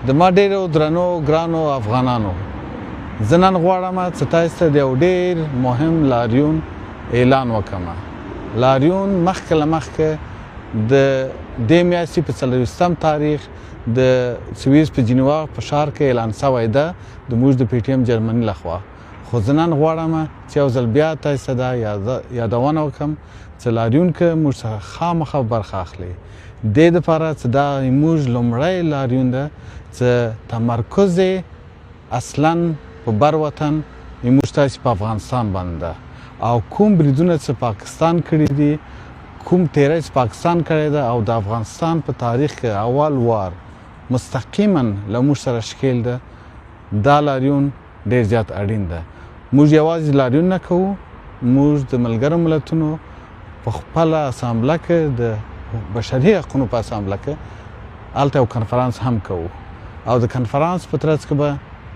د ما ډېرو درنو ګرانو افغانانو، زه نن غواړم چې تاسو ته د یو ډېر مهم لاریون اعلان وکړم. لاریون مخکې له مخکې د دې میاشتې په 24 تاریخ د سویس په جنیوا په ښار کې اعلان شوی ده د موږ د پی ټي ایم جرمني لخوا. خو زه نن غواړم چې یو ځل بیا تاسو ته دا یادونه وکړم چې لاریون کې موږ څخه خامخا برخه اخلي. دې دپاره چې دا موږ لومړی لاریون ده چې تمرکز اصلا په بر وطن موږ تاسو په افغانستان باندې ده او کوم بریدونه چې پاکستان کړي دي، کوم تیری چې پاکستان کړی ده او د افغانستان په تاریخ کې اول وار مستقیما له موږ سره ښکیل ده، دا لاریون ډېر زیات اړین ده. موږ یوازې لاریون نه کوو، موږ د ملګرو ملتونو په خپله اسامبله کې د بشري حقونو په اسامبله کې هلته یو کنفرانس هم کوو او د کنفرانس په ترڅ کې به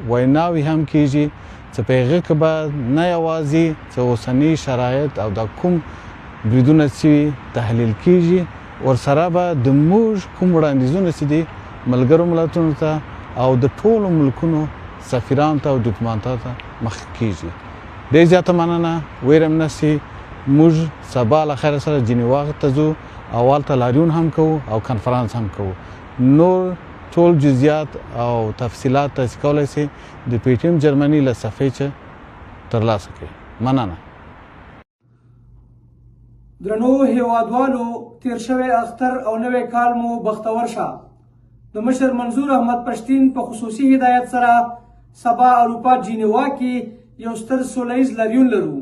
ویناوې هم کیږي چې په هغې کې به نه یوازې چې اوسني شرایط او دا کوم بریدونه چې تحلیل کیږي، ورسره به د موږ کوم وړاندیزونه چې دي ملګرو ملتونو ته او د ټولو ملکونو سفیرانو ته او ډیپلوماتانو ته مخکې کیږي. ډېر زیاته مننه، ویرم نشي. موږ سبا له خیره سره جنیوا ته ځو او هلته لاریون هم کوو او کنفرانس هم کوو. نور ټول جزئیات او تفصیلات تاسو کولی شئ د پی ټي ایم جرمني له صفحې چې ترلاسه کړئ. مننه. درنو هیوادوالو، تیر شوی اختر او نوی کال مو بختور شه. د مشر منظور احمد پښتین په خصوصي هدایت سره سبا اروپا جنیوا کې یو ستر سوله ییز لاریون لرو.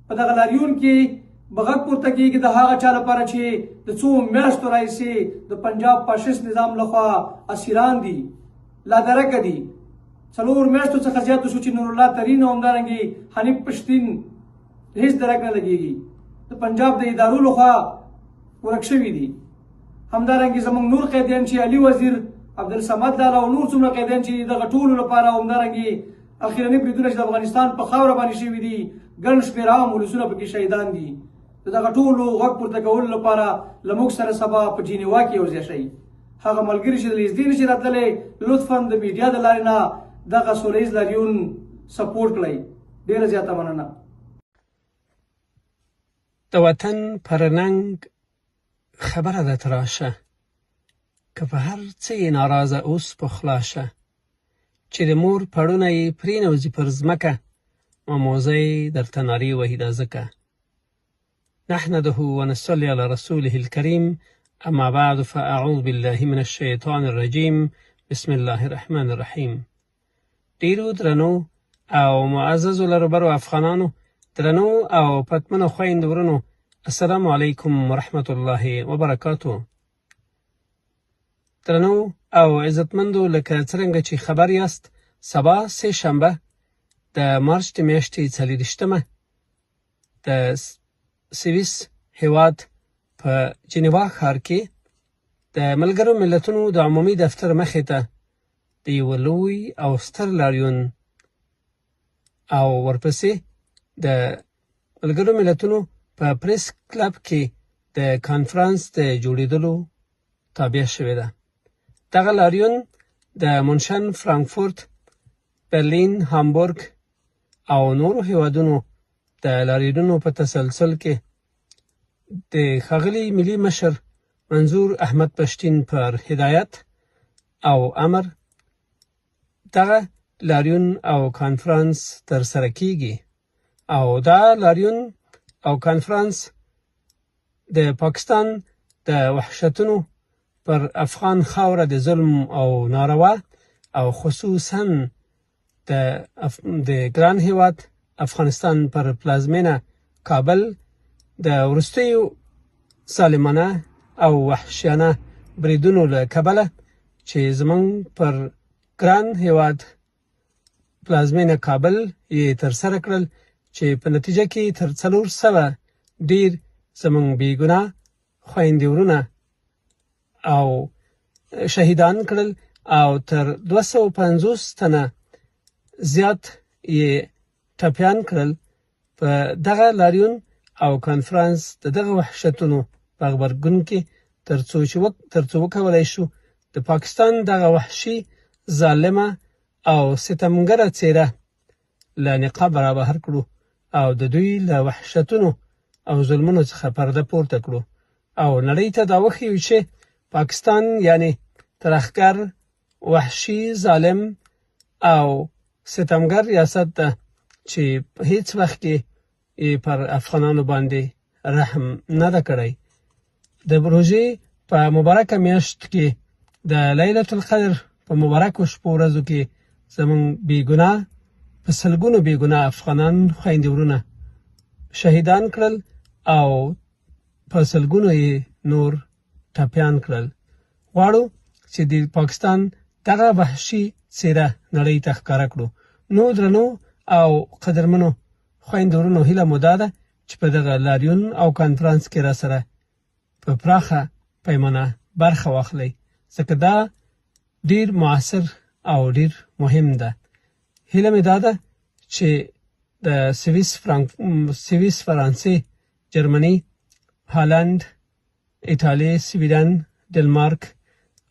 په دغه لاریون کې به غږ پورته کېږي د هغه چا لپاره چې د څو میاشتو راهیسې د پنجاب فاشیست نظام لخوا اسیران دي، لادرکه دي. 4 میاشتو څخه زیات شو چې نور الله ترین او همدارنګې حنیف پښتین هېڅ درک نه لګېږي، د پنجاب د ادارو لخوا ورک شوي دي. همدارنګې زموږ نور قیدیان چې علي وزیر، عبدالصمد لاله او نور څومره قیدیان چې دغه ټولو لپاره همدارنګې اخیرني بریدونه چې د افغانستان په خاوره باندې شوي دي، ګڼ شمېر عام ولسونه پکې شهیدان دي. د دغه ټولو غږ پورته کولو لپاره له موږ سره سبا په جنیوا کې یوځای شئ. هغه ملګري چې له نږدې نشي راتللی، لطفا د میډیا د لارې نه دغه سوله ییز لاریون سپورټ کړئ. ډېره زیاته مننه. د وطن پر ننګ خبره ده تراشه، که په هر څه یې ناراضه اوس په خلا شه، چې د مور پړونه یې پرېنوځي پر ځمکه، ماموزه یې درته نارې وهي دا ځکه. نحمده ونصلي على رسوله الكريم، اما بعد فاعوذ بالله من الشيطان الرجيم، بسم الله الرحمن الرحيم. ډیرو درنو او معززو لروبرو افغانانو، درنو او پتمنو خویندو ورونو، السلام علیکم ورحمت الله وبرکاتو. درنو او عزتمندو، لکه څرنګه چې خبر یاست، سبا سه شنبه د مارچ د میاشتې 24 د سویس هیواد په جنیوا ښار کې د ملګرو ملتونو د عمومي دفتر مخې ته د یوه لوی او ستر لاریون او ورپسې د ملګرو ملتونو په پریس کلب کې د کانفرانس د جوړېدلو تابع شوې ده. دغه لاریون د مونشن، فرانکفورت، برلین، هامبورګ او نورو هیوادونو د لاریونونو په تسلسل کې د ښاغلي ملي مشر منظور احمد پښتین پر هدایت او امر دغه لاریون او کانفرانس ترسره کیږي. او دا لاریون او کانفرانس د پاکستان د وحشتونو پر افغان خاوره د ظلم او ناروا او خصوصا د ګران هیواد افغانستان پر پلازمینه کابل د وروستیو ظالمانه او وحشیانه بریدونو له کبله چې زموږ پر ګران هیواد پلازمینه کابل یې ترسره کړل، چې په نتیجه کې تر 400 ډیر زموږ بېګناه خویندې ورونه او شهیدان کړل او تر 250 تنه زیات یې ټپیان کړل. په دغه لاریون او کانفرانس د دغه وحشتونو په غبرګون کې تر څو وکولی شو د پاکستان دغه وحشي ظالمه او ستمګره څیره له نقاب را بهر کړو او د دوی له وحشتونو او ظلمونو څخه پرده پورته کړو او نړۍ ته دا وښیو چې پاکستان یعنی ترهګر وحشي ظالم او ستمګر ریاست ده چې په هیڅ وخت کې پر افغانانو باندې رحم نه ده کړی. د روژې په مبارکه میاشت کې د لیلة القدر په مبارکو شپو ورځو کې زموږ بېګناه په سلګونو بېګناه افغانان خویندې ورونه شهیدان کړل او په سلګونو یې نور ټپیان کړل. غواړو چې د پاکستان دغه وحشي څیره نړۍ ته ښکاره کړو. نو درنو او قدرمنو خویندو ورونو هیله مو دا ده چې په دغه لاریون او کانفرانس کې را سره په پراخه پیمانه برخه واخلئ ځکه دا ډیر معاصر او ډیر مهم ده. هیله مې دا ده چې د سویس، فرانسې، جرمني، هالند، ایټالیا، سویډن، ډنمارک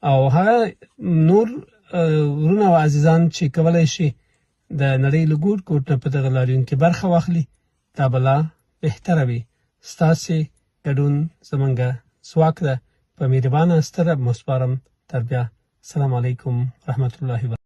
او هغه نور ورونه او عزیزان چې کولی شي د نړۍ له ګوټ ګوټ نه په دغه لاریون کې برخه واخلي دا به لا بهتره وي. ستاسې ګډون زموږ ځواک ده. په مهربانه ستر رب مو سپارم. تر بیا، السلام علیکم ورحمة الله وبرکاته.